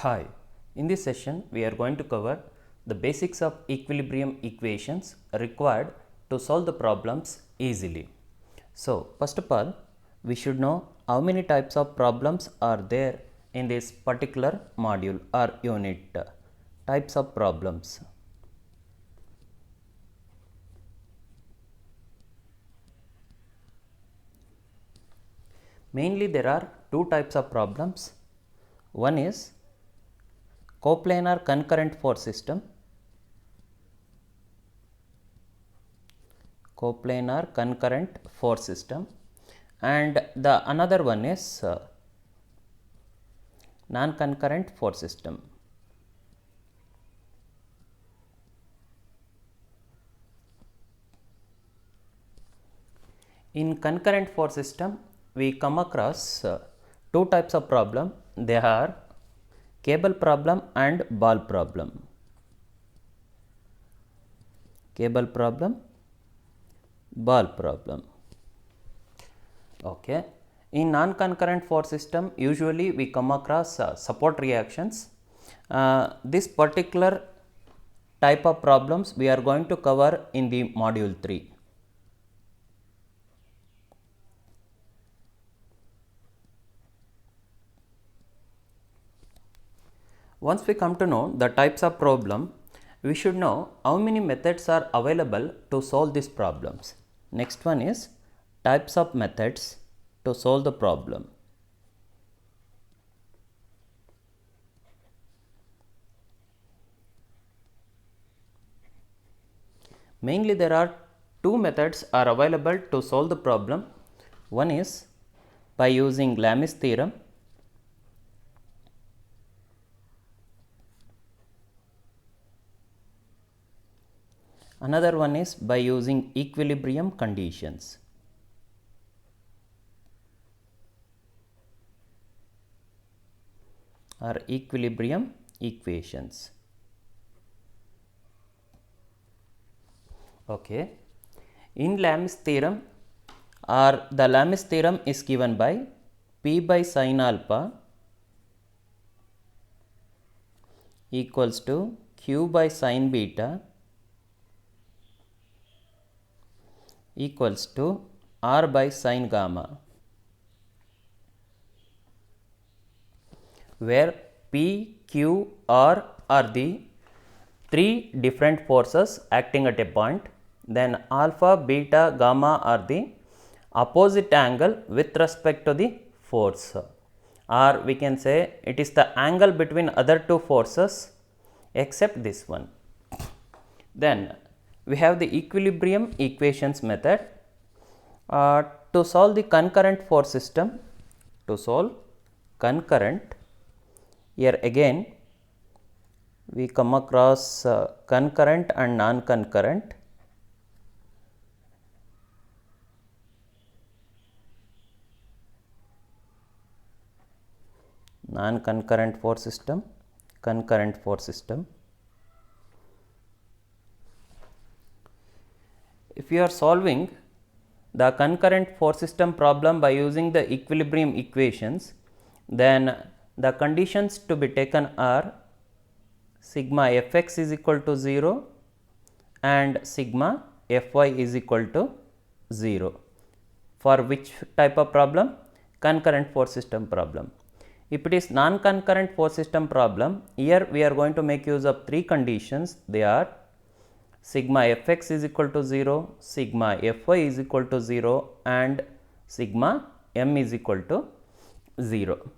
Hi, in this session we are going to cover the basics of equilibrium equations required to solve the problems easily. So, first of all, we should know how many types of problems are there in this particular module or unit. Types of problems. Mainly there are two types of problems. One is coplanar concurrent force system. Coplanar concurrent force system, and the another one is non-concurrent force system. In concurrent force system, we come across two types of problem. They are cable problem and ball problem. Cable problem, ball problem. Okay. In non-concurrent force system, usually we come across support reactions. This particular type of problems we are going to cover in the module 3. Once we come to know the types of problem, we should know how many methods are available to solve these problems. Next one is types of methods to solve the problem. Mainly there are two methods are available to solve the problem. One is by using Lami's theorem. Another one is by using equilibrium conditions. Or equilibrium equations. Okay. In Lami's theorem, or the Lami's theorem is given by P by sin alpha equals to Q by sin beta equals to R by sin gamma, where P, Q, R are the three different forces acting at a point, then alpha, beta, gamma are the opposite angle with respect to the force, or we can say it is the angle between other two forces except this one. Then we have the equilibrium equations method. To solve the concurrent force system, to solve concurrent, here again we come across concurrent and non-concurrent. Non-concurrent force system, concurrent force system. If you are solving the concurrent force system problem by using the equilibrium equations, then the conditions to be taken are sigma fx is equal to 0 and sigma fy is equal to 0. For which type of problem? Concurrent force system problem. If it is non-concurrent force system problem, here we are going to make use of three conditions. They are sigma fx is equal to 0, sigma fy is equal to 0 and sigma m is equal to 0.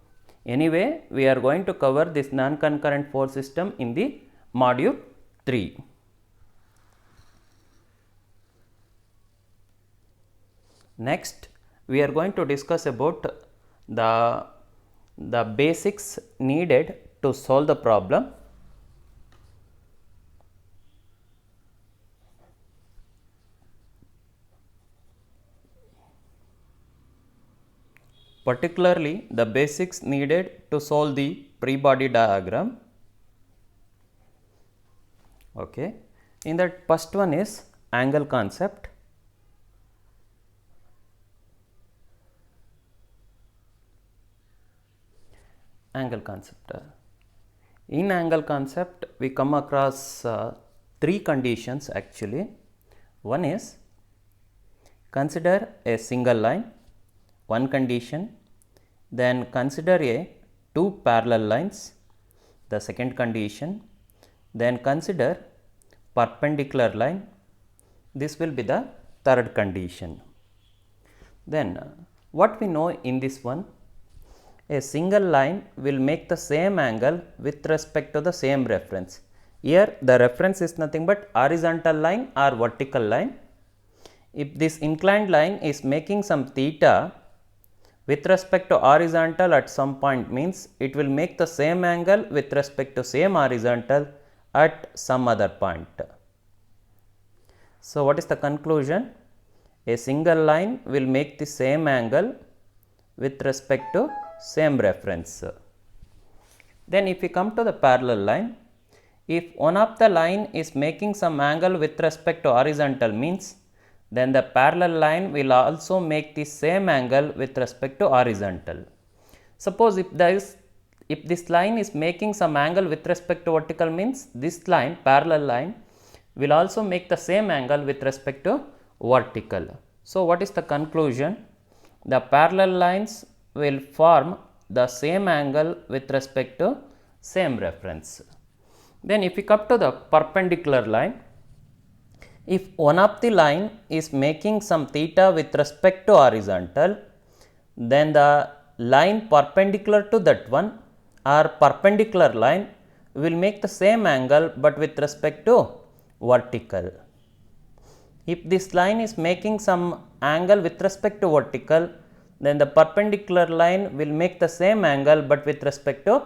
Anyway, we are going to cover this non-concurrent force system in the module 3. Next, we are going to discuss about the basics needed to solve the problem. Particularly the basics needed to solve the free body diagram. Okay. In that, first one is angle concept. Angle concept. In angle concept, we come across three conditions actually. One is consider a single line, one condition, then consider a two parallel lines, the second condition, then consider perpendicular line, this will be the third condition. Then what we know in this one, a single line will make the same angle with respect to the same reference. Here the reference is nothing but horizontal line or vertical line. If this inclined line is making some theta with respect to horizontal at some point, means it will make the same angle with respect to same horizontal at some other point. So what is the conclusion? A single line will make the same angle with respect to same reference. Then if we come to the parallel line, if one of the line is making some angle with respect to horizontal, means then the parallel line will also make the same angle with respect to horizontal. Suppose if this line is making some angle with respect to vertical, means this line, parallel line, will also make the same angle with respect to vertical. So what is the conclusion? The parallel lines will form the same angle with respect to same reference. Then if we come to the perpendicular line, if one of the line is making some theta with respect to horizontal, then the line perpendicular to that one or perpendicular line will make the same angle but with respect to vertical. If this line is making some angle with respect to vertical, then the perpendicular line will make the same angle but with respect to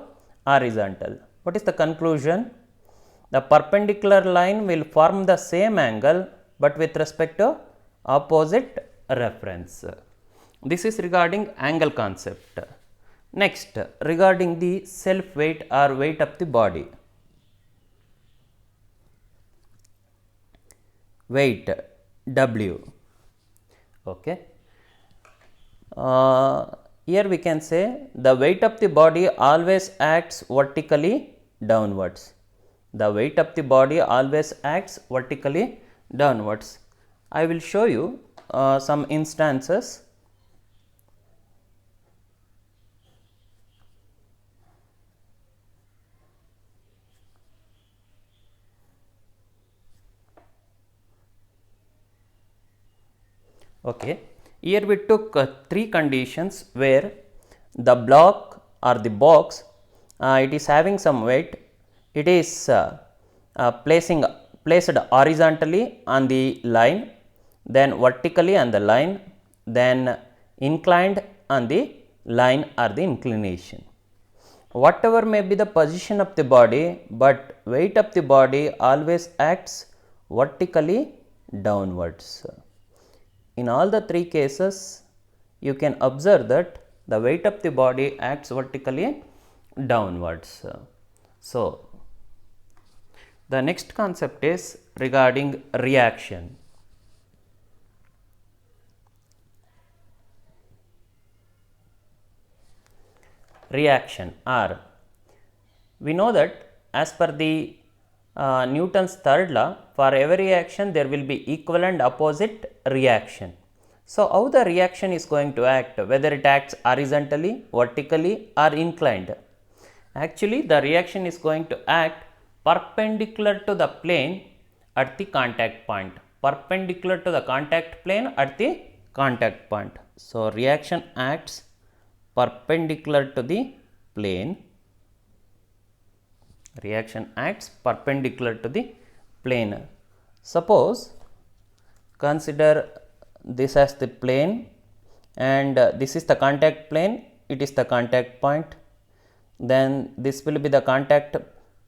horizontal. What is the conclusion? The perpendicular line will form the same angle but with respect to opposite reference. This is regarding angle concept. Next, regarding the self weight or weight of the body. Weight W. Okay. Here we can say the weight of the body always acts vertically downwards. The weight of the body always acts vertically downwards. I will show you some instances. Okay. Here we took three conditions where the block or the box, it is having some weight. It is placed horizontally on the line, then vertically on the line, then inclined on the line or the inclination. Whatever may be the position of the body, but weight of the body always acts vertically downwards. In all the three cases, you can observe that the weight of the body acts vertically downwards. So, the next concept is regarding reaction. Reaction, or we know that as per the Newton's third law, for every reaction there will be equal and opposite reaction. So, how the reaction is going to act, whether it acts horizontally, vertically or inclined? Actually, the reaction is going to act perpendicular to the plane at the contact point, perpendicular to the contact plane at the contact point. So, reaction acts perpendicular to the plane. Reaction acts perpendicular to the plane. Suppose consider this as the plane and this is the contact plane, it is the contact point. Then this will be the contact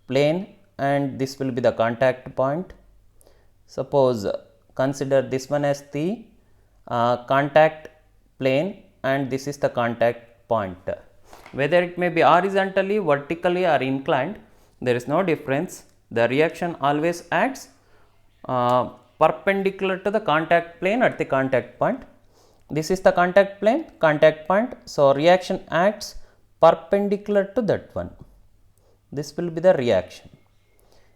plane and this will be the contact point. Suppose consider this one as the contact plane and this is the contact point. Whether it may be horizontally, vertically or inclined, there is no difference. The reaction always acts perpendicular to the contact plane at the contact point. This is the contact plane, contact point. So, reaction acts perpendicular to that one. this will be the reaction.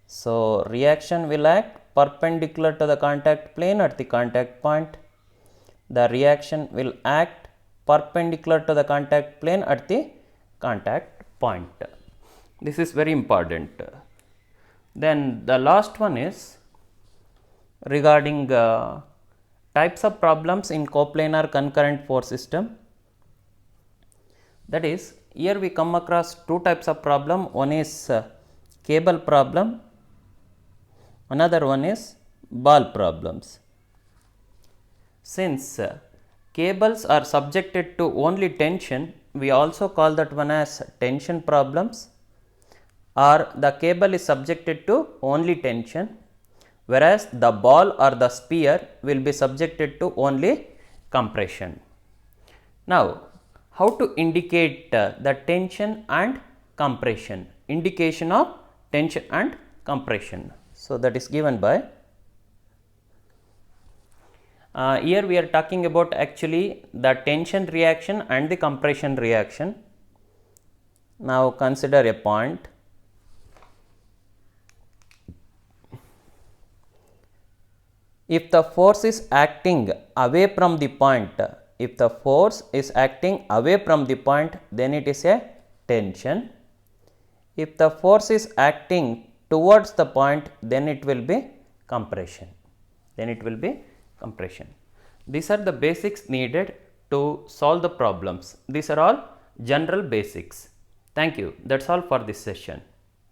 So, reaction will act perpendicular to the contact plane at the contact point. The reaction will act perpendicular to the contact plane at the contact point. This is very important. Then the last one is regarding types of problems in coplanar concurrent force system. That is, here we come across two types of problem. One is cable problem, another one is ball problems. Since cables are subjected to only tension, we also call that one as tension problems, or the cable is subjected to only tension, whereas the ball or the sphere will be subjected to only compression. Now, how to indicate the tension and compression, indication of tension and compression. So, that is given by here we are talking about actually the tension reaction and the compression reaction. Now, consider a point. If the force is acting away from the point, if the force is acting away from the point, then it is a tension. If the force is acting towards the point, then it will be compression. These are the basics needed to solve the problems. These are all general basics. Thank you. That's all for this session.